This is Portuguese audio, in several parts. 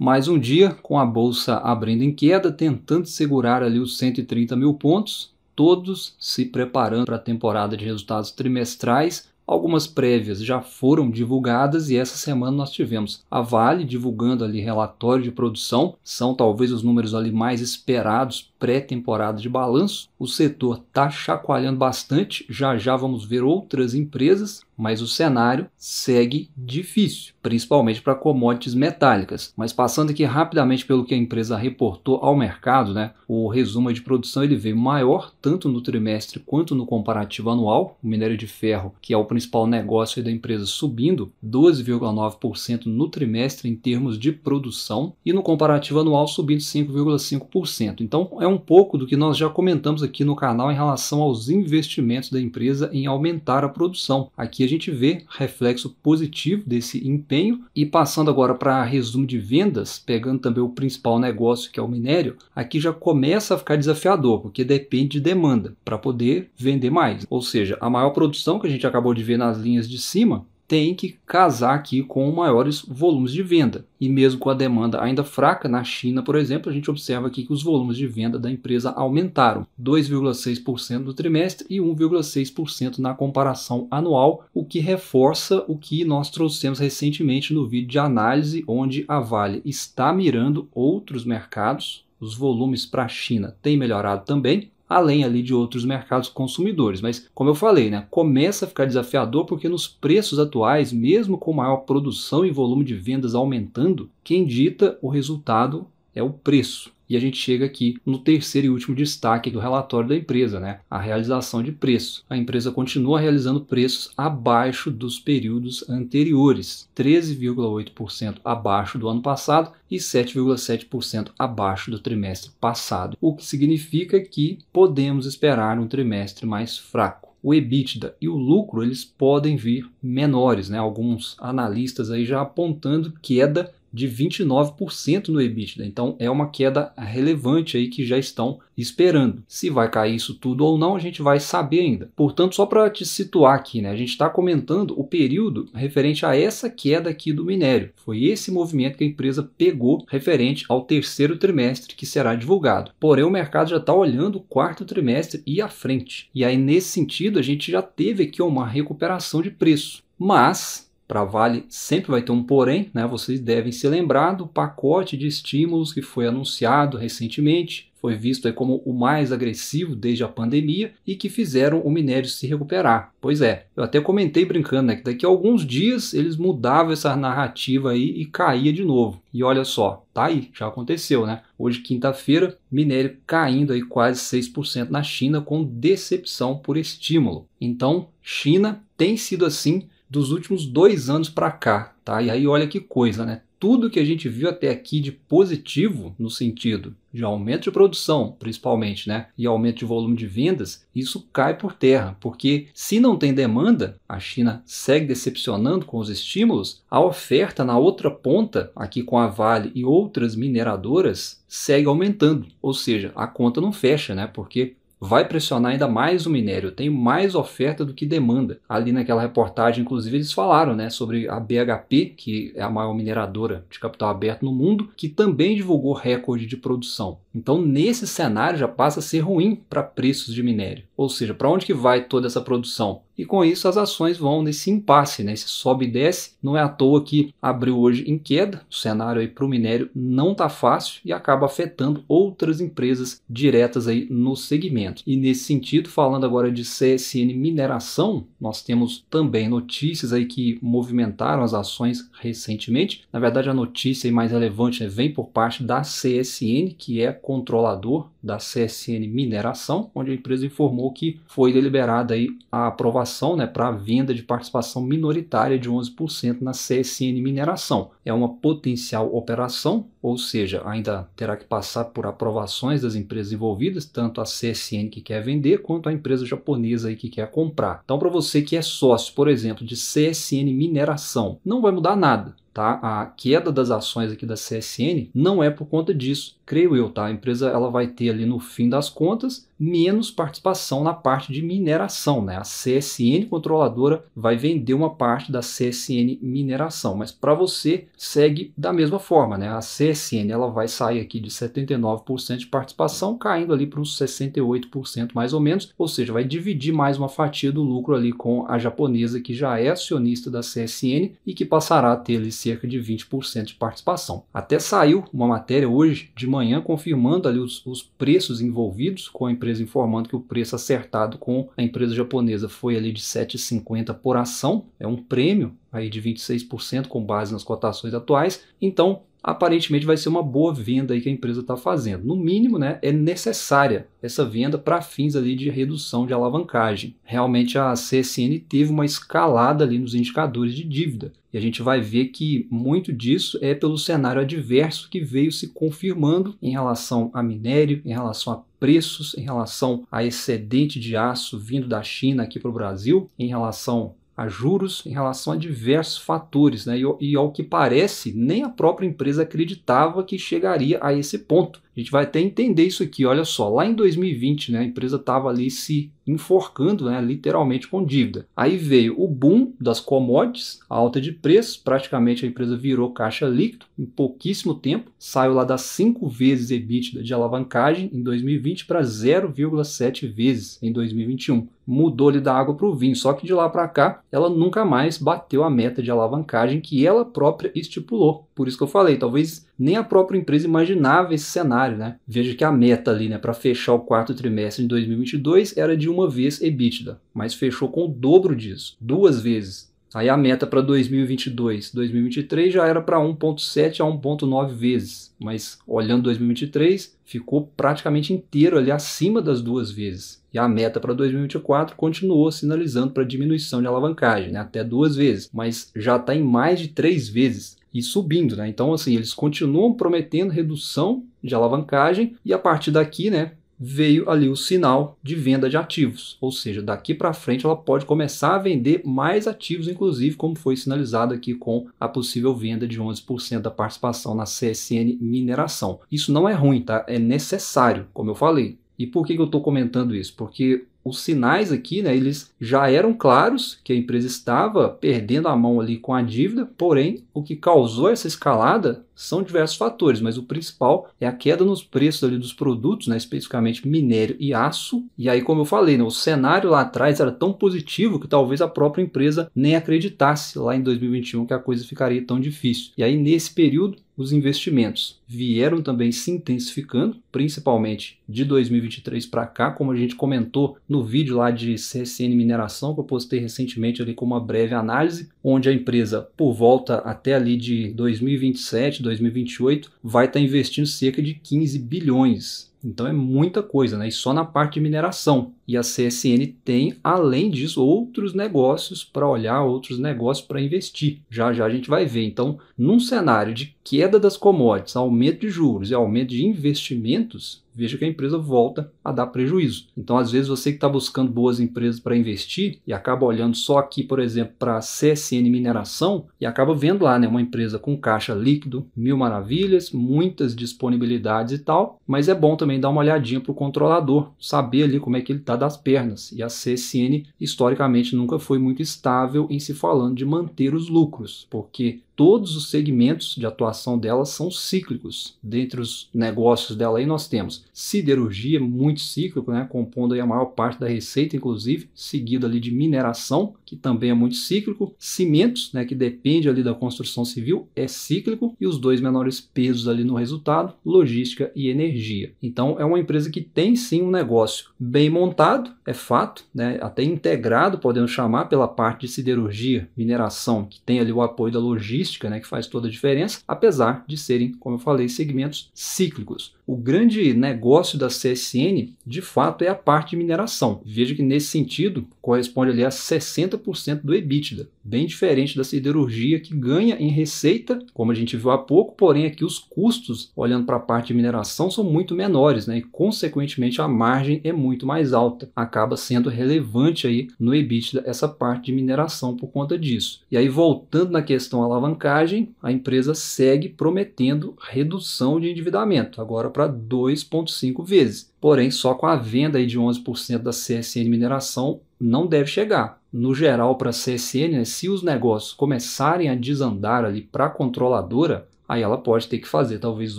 Mais um dia com a bolsa abrindo em queda, tentando segurar ali os 130 mil pontos, todos se preparando para a temporada de resultados trimestrais. Algumas prévias já foram divulgadas e essa semana nós tivemos a Vale divulgando ali relatório de produção, são talvez os números ali mais esperados pré-temporada de balanço. O setor está chacoalhando bastante, já já vamos ver outras empresas, mas o cenário segue difícil, principalmente para commodities metálicas. Mas passando aqui rapidamente pelo que a empresa reportou ao mercado, né? O resumo de produção ele veio maior, tanto no trimestre quanto no comparativo anual. O minério de ferro, que é o principal negócio da empresa, subindo 12,9% no trimestre em termos de produção e no comparativo anual subindo 5,5%. Então é um pouco do que nós já comentamos aqui no canal em relação aos investimentos da empresa em aumentar a produção. Aqui a gente vê reflexo positivo desse empenho. E passando agora para resumo de vendas, pegando também o principal negócio que é o minério, aqui já começa a ficar desafiador, porque depende de demanda para poder vender mais. Ou seja, a maior produção que a gente acabou de ver nas linhas de cima tem que casar aqui com maiores volumes de venda. E mesmo com a demanda ainda fraca na China, por exemplo, a gente observa aqui que os volumes de venda da empresa aumentaram 2,6% no trimestre e 1,6% na comparação anual, o que reforça o que nós trouxemos recentemente no vídeo de análise, onde a Vale está mirando outros mercados. Os volumes para a China têm melhorado também, além ali de outros mercados consumidores. Mas, como eu falei, né, começa a ficar desafiador porque nos preços atuais, mesmo com maior produção e volume de vendas aumentando, quem dita o resultado é o preço. E a gente chega aqui no terceiro e último destaque do relatório da empresa, né? A realização de preços. A empresa continua realizando preços abaixo dos períodos anteriores, 13,8% abaixo do ano passado e 7,7% abaixo do trimestre passado, o que significa que podemos esperar um trimestre mais fraco. O EBITDA e o lucro eles podem vir menores, né? Alguns analistas aí já apontando queda de 29% no EBITDA. Então é uma queda relevante aí que já estão esperando. Se vai cair isso tudo ou não, a gente vai saber ainda. Portanto, só para te situar aqui, né, a gente está comentando o período referente a essa queda aqui do minério. Foi esse movimento que a empresa pegou referente ao terceiro trimestre que será divulgado. Porém, o mercado já está olhando o quarto trimestre e à frente. E aí, nesse sentido, a gente já teve aqui uma recuperação de preço. Mas para a Vale sempre vai ter um porém, né? Vocês devem se lembrar do pacote de estímulos que foi anunciado recentemente, foi visto aí como o mais agressivo desde a pandemia e que fizeram o minério se recuperar. Pois é, eu até comentei brincando, né, que daqui a alguns dias eles mudavam essa narrativa aí e caía de novo. E olha só, tá aí, já aconteceu, né? Hoje, quinta-feira, minério caindo aí quase 6% na China com decepção por estímulo. Então, China tem sido assim dos últimos 2 anos para cá, tá? E aí olha que coisa, né? Tudo que a gente viu até aqui de positivo no sentido de aumento de produção, principalmente, né? E aumento de volume de vendas, isso cai por terra, porque se não tem demanda, a China segue decepcionando com os estímulos, a oferta na outra ponta, aqui com a Vale e outras mineradoras, segue aumentando, ou seja, a conta não fecha, né? Porque vai pressionar ainda mais o minério, tem mais oferta do que demanda. Ali naquela reportagem, inclusive, eles falaram, né, sobre a BHP, que é a maior mineradora de capital aberto no mundo, que também divulgou recorde de produção. Então, nesse cenário, já passa a ser ruim para preços de minério. Ou seja, para onde que vai toda essa produção? E com isso as ações vão nesse impasse, né? Esse sobe e desce. Não é à toa que abriu hoje em queda. O cenário aí para o minério não está fácil e acaba afetando outras empresas diretas aí no segmento. E nesse sentido, falando agora de CSN Mineração, nós temos também notícias aí que movimentaram as ações recentemente. Na verdade, a notícia aí mais relevante, né, vem por parte da CSN, que é controlador da CSN Mineração, onde a empresa informou que foi deliberada aí a aprovação, né, para a venda de participação minoritária de 11% na CSN Mineração. É uma potencial operação, ou seja, ainda terá que passar por aprovações das empresas envolvidas, tanto a CSN que quer vender, quanto a empresa japonesa aí que quer comprar. Então, para você que é sócio, por exemplo, de CSN Mineração, não vai mudar nada. Tá? A queda das ações aqui da CSN não é por conta disso, creio eu, tá? A empresa ela vai ter ali no fim das contas menos participação na parte de mineração, né? A CSN controladora vai vender uma parte da CSN mineração, mas para você segue da mesma forma, né? A CSN ela vai sair aqui de 79% de participação, caindo ali para uns 68% mais ou menos, ou seja, vai dividir mais uma fatia do lucro ali com a japonesa, que já é acionista da CSN e que passará a ter ali cerca de 20% de participação. Até saiu uma matéria hoje de manhã confirmando ali os preços envolvidos, com a empresa informando que o preço acertado com a empresa japonesa foi ali de 7,50 por ação, é um prêmio aí de 26% com base nas cotações atuais. Então, aparentemente vai ser uma boa venda aí que a empresa está fazendo. No mínimo, né, é necessária essa venda para fins ali de redução de alavancagem. Realmente a CSN teve uma escalada ali nos indicadores de dívida. E a gente vai ver que muito disso é pelo cenário adverso que veio se confirmando em relação a minério, em relação a preços, em relação a excedente de aço vindo da China aqui para o Brasil, em relação a juros, em relação a diversos fatores, né? E ao que parece, nem a própria empresa acreditava que chegaria a esse ponto. A gente vai até entender isso aqui, olha só, lá em 2020, né, a empresa estava ali se enforcando, né, literalmente com dívida. Aí veio o boom das commodities, a alta de preços, praticamente a empresa virou caixa líquido em pouquíssimo tempo, saiu lá das 5 vezes EBITDA de alavancagem em 2020 para 0,7 vezes em 2021. Mudou-lhe da água para o vinho, só que de lá para cá ela nunca mais bateu a meta de alavancagem que ela própria estipulou. Por isso que eu falei, talvez nem a própria empresa imaginava esse cenário, né? Veja que a meta ali, né, para fechar o quarto trimestre de 2022 era de 1 vez EBITDA, mas fechou com o dobro disso, 2 vezes. Aí a meta para 2022, 2023 já era para 1,7 a 1,9 vezes, mas olhando 2023 ficou praticamente inteiro ali acima das 2 vezes. E a meta para 2024 continuou sinalizando para diminuição de alavancagem, né, até 2 vezes, mas já está em mais de 3 vezes e subindo, né? Então assim, eles continuam prometendo redução de alavancagem e a partir daqui, né, veio ali o sinal de venda de ativos, ou seja, daqui para frente ela pode começar a vender mais ativos, inclusive como foi sinalizado aqui com a possível venda de 11% da participação na CSN Mineração. Isso não é ruim, tá? É necessário, como eu falei. E por que eu estou comentando isso? Porque os sinais aqui, né, eles já eram claros que a empresa estava perdendo a mão ali com a dívida, porém o que causou essa escalada são diversos fatores, mas o principal é a queda nos preços ali dos produtos, né, especificamente minério e aço. E aí, como eu falei, né, o cenário lá atrás era tão positivo que talvez a própria empresa nem acreditasse lá em 2021 que a coisa ficaria tão difícil. E aí nesse período os investimentos vieram também se intensificando, principalmente de 2023 para cá, como a gente comentou no vídeo lá de CSN Mineração, que eu postei recentemente ali com uma breve análise, onde a empresa, por volta até ali de 2027, 2028, vai estar investindo cerca de 15 bilhões. Então é muita coisa, né? E só na parte de mineração. E a CSN tem, além disso, outros negócios para olhar, outros negócios para investir. Já já a gente vai ver. Então, num cenário de queda das commodities, aumento de juros e aumento de investimentos, veja que a empresa volta a dar prejuízo. Então, às vezes, você que está buscando boas empresas para investir e acaba olhando só aqui, por exemplo, para a CSN Mineração e acaba vendo lá, né, uma empresa com caixa líquido, mil maravilhas, muitas disponibilidades e tal, mas é bom também dar uma olhadinha para o controlador, saber ali como é que ele está das pernas. E a CSN, historicamente, nunca foi muito estável em se falando de manter os lucros, porque todos os segmentos de atuação dela são cíclicos. Dentre os negócios dela aí nós temos siderurgia, muito cíclico, né, compondo aí a maior parte da receita, inclusive, seguido ali de mineração, que também é muito cíclico, cimentos, né, que depende ali da construção civil, é cíclico, e os dois menores pesos ali no resultado, logística e energia. Então é uma empresa que tem sim um negócio bem montado, é fato, né, até integrado, podemos chamar, pela parte de siderurgia, mineração, que tem ali o apoio da logística, né, que faz toda a diferença, apesar de serem, como eu falei, segmentos cíclicos. O grande negócio da CSN, de fato, é a parte de mineração. Veja que nesse sentido corresponde ali a 60% do EBITDA, bem diferente da siderurgia, que ganha em receita, como a gente viu há pouco, porém aqui os custos, olhando para a parte de mineração, são muito menores, né? E consequentemente a margem é muito mais alta. Acaba sendo relevante aí no EBITDA essa parte de mineração por conta disso. E aí, voltando na questão alavancagem, a empresa segue prometendo redução de endividamento. Agora, para para 2,5 vezes. Porém, só com a venda aí de 11% da CSN Mineração não deve chegar. No geral, para a CSN, né, se os negócios começarem a desandar ali para a controladora, aí ela pode ter que fazer talvez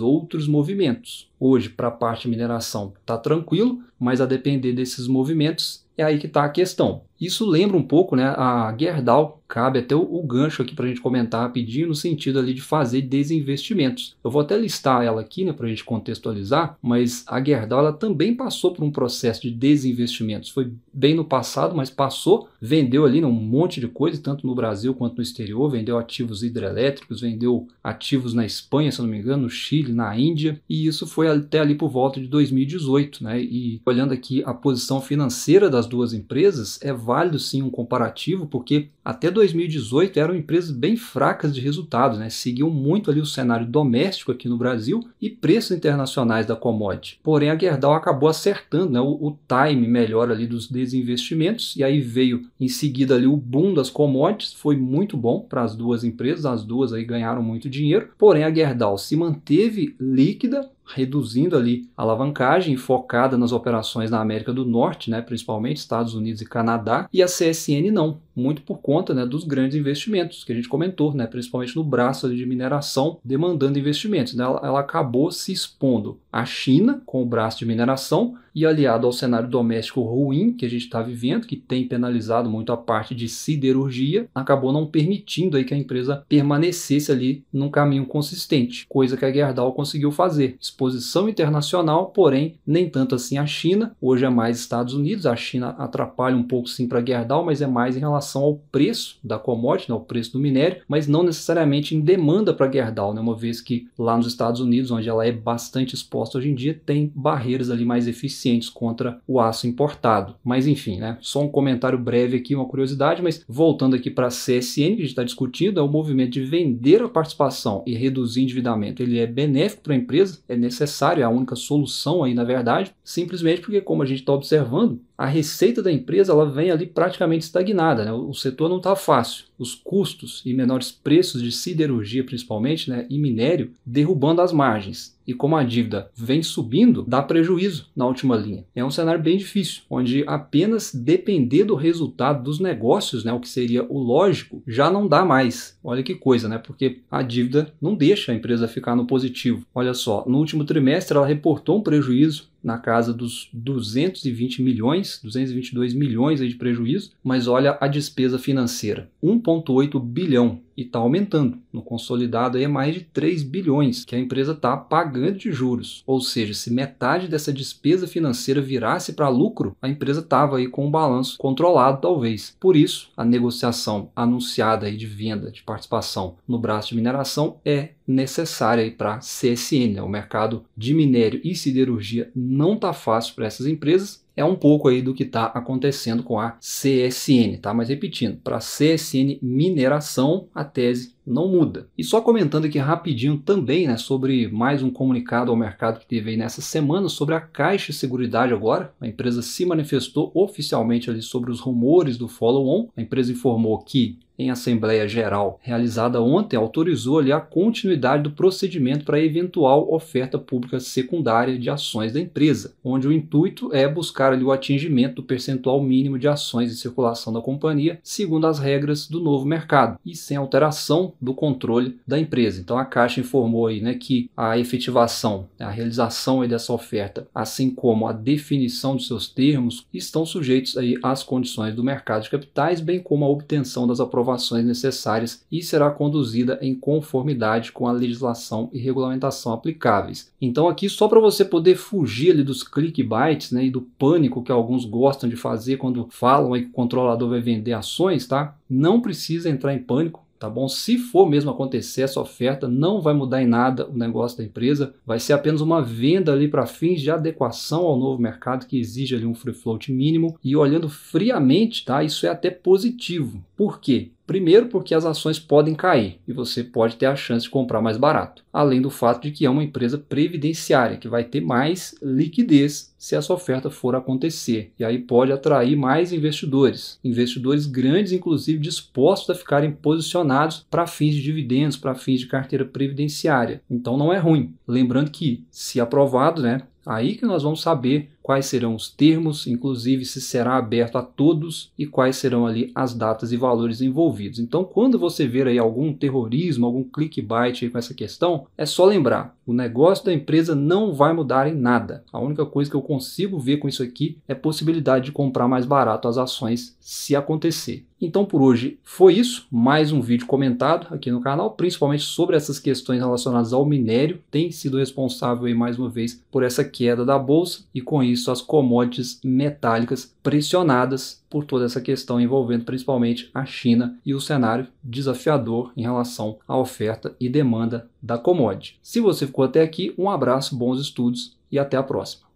outros movimentos. Hoje, para a parte de mineração, está tranquilo, mas a depender desses movimentos, é aí que está a questão. Isso lembra um pouco, né, a Gerdau, cabe até o gancho aqui para a gente comentar rapidinho, no sentido ali de fazer desinvestimentos. Eu vou até listar ela aqui, né, para a gente contextualizar, mas a Gerdau ela também passou por um processo de desinvestimentos. Foi bem no passado, mas passou, vendeu ali, né, um monte de coisa, tanto no Brasil quanto no exterior, vendeu ativos hidrelétricos, vendeu ativos na Espanha, se eu não me engano, no Chile, na Índia, e isso foi até ali por volta de 2018, né? E olhando aqui a posição financeira das duas empresas, é válido sim um comparativo, porque até 2018 eram empresas bem fracas de resultados, né? Seguiam muito ali o cenário doméstico aqui no Brasil e preços internacionais da commodity. Porém, a Gerdau acabou acertando, né, o time melhor ali dos desinvestimentos, e aí veio em seguida ali o boom das commodities, foi muito bom para as duas empresas, as duas aí ganharam muito dinheiro, porém a Gerdau se manteve líquida, reduzindo ali a alavancagem focada nas operações na América do Norte, né, principalmente Estados Unidos e Canadá, e a CSN não, muito por conta, né, dos grandes investimentos que a gente comentou, né, principalmente no braço ali de mineração, demandando investimentos. Né, ela acabou se expondo à China com o braço de mineração e aliado ao cenário doméstico ruim que a gente está vivendo, que tem penalizado muito a parte de siderurgia, acabou não permitindo aí que a empresa permanecesse ali num caminho consistente, coisa que a Gerdau conseguiu fazer. Exposição internacional, porém nem tanto assim a China, hoje é mais Estados Unidos, a China atrapalha um pouco sim para a Gerdau, mas é mais em relação ao preço da commodity, né, ao preço do minério, mas não necessariamente em demanda para a Gerdau, né, uma vez que lá nos Estados Unidos, onde ela é bastante exposta hoje em dia, tem barreiras ali mais eficientes contra o aço importado. Mas enfim, né, só um comentário breve aqui, uma curiosidade, mas voltando aqui para a CSN, que a gente está discutindo, é o movimento de vender a participação e reduzir endividamento. Ele é benéfico para a empresa, é necessário, é a única solução aí na verdade, simplesmente porque, como a gente está observando, a receita da empresa ela vem ali praticamente estagnada, né? O setor não está fácil, os custos e menores preços de siderurgia principalmente, né, e minério derrubando as margens. E como a dívida vem subindo, dá prejuízo na última linha. É um cenário bem difícil, onde apenas depender do resultado dos negócios, né, o que seria o lógico, já não dá mais. Olha que coisa, né? Porque a dívida não deixa a empresa ficar no positivo. Olha só, no último trimestre ela reportou um prejuízo na casa dos 220 milhões, 222 milhões aí de prejuízo, mas olha a despesa financeira, 1,8 bilhão. E está aumentando. No consolidado aí é mais de 3 bilhões que a empresa está pagando de juros. Ou seja, se metade dessa despesa financeira virasse para lucro, a empresa estava aí com um balanço controlado talvez. Por isso, a negociação anunciada aí de venda de participação no braço de mineração é necessária para a CSN. Né? O mercado de minério e siderurgia não está fácil para essas empresas. É um pouco aí do que está acontecendo com a CSN, tá? Mas repetindo, para a CSN Mineração, a tese não muda. E só comentando aqui rapidinho também, né, sobre mais um comunicado ao mercado que teve aí nessa semana sobre a Caixa Seguridade agora. A empresa se manifestou oficialmente ali sobre os rumores do follow-on. A empresa informou que em Assembleia Geral realizada ontem, autorizou ali a continuidade do procedimento para eventual oferta pública secundária de ações da empresa, onde o intuito é buscar ali o atingimento do percentual mínimo de ações em circulação da companhia, segundo as regras do novo mercado, e sem alteração do controle da empresa. Então a Caixa informou aí, né, que a efetivação, a realização aí dessa oferta, assim como a definição de seus termos, estão sujeitos aí às condições do mercado de capitais, bem como a obtenção das aprovações necessárias e será conduzida em conformidade com a legislação e regulamentação aplicáveis. Então aqui só para você poder fugir ali dos clickbaits, né, e do pânico que alguns gostam de fazer quando falam aí que o controlador vai vender ações, tá? Não precisa entrar em pânico. Tá bom? Se for mesmo acontecer essa oferta, não vai mudar em nada o negócio da empresa, vai ser apenas uma venda ali para fins de adequação ao novo mercado que exige ali um free float mínimo, e olhando friamente, tá? Isso é até positivo. Por quê? Primeiro porque as ações podem cair e você pode ter a chance de comprar mais barato. Além do fato de que é uma empresa previdenciária, que vai ter mais liquidez se essa oferta for acontecer. E aí pode atrair mais investidores. Investidores grandes, inclusive, dispostos a ficarem posicionados para fins de dividendos, para fins de carteira previdenciária. Então não é ruim. Lembrando que, se aprovado, aí que nós vamos saber quais serão os termos, inclusive se será aberto a todos e quais serão ali as datas e valores envolvidos. Então, quando você ver aí algum terrorismo, algum clickbait aí com essa questão, é só lembrar, o negócio da empresa não vai mudar em nada. A única coisa que eu consigo ver com isso aqui é possibilidade de comprar mais barato as ações se acontecer. Então por hoje foi isso, mais um vídeo comentado aqui no canal, principalmente sobre essas questões relacionadas ao minério, tem sido responsável aí mais uma vez por essa queda da bolsa e com isso as commodities metálicas pressionadas por toda essa questão envolvendo principalmente a China e o cenário desafiador em relação à oferta e demanda da commodity. Se você ficou até aqui, um abraço, bons estudos e até a próxima.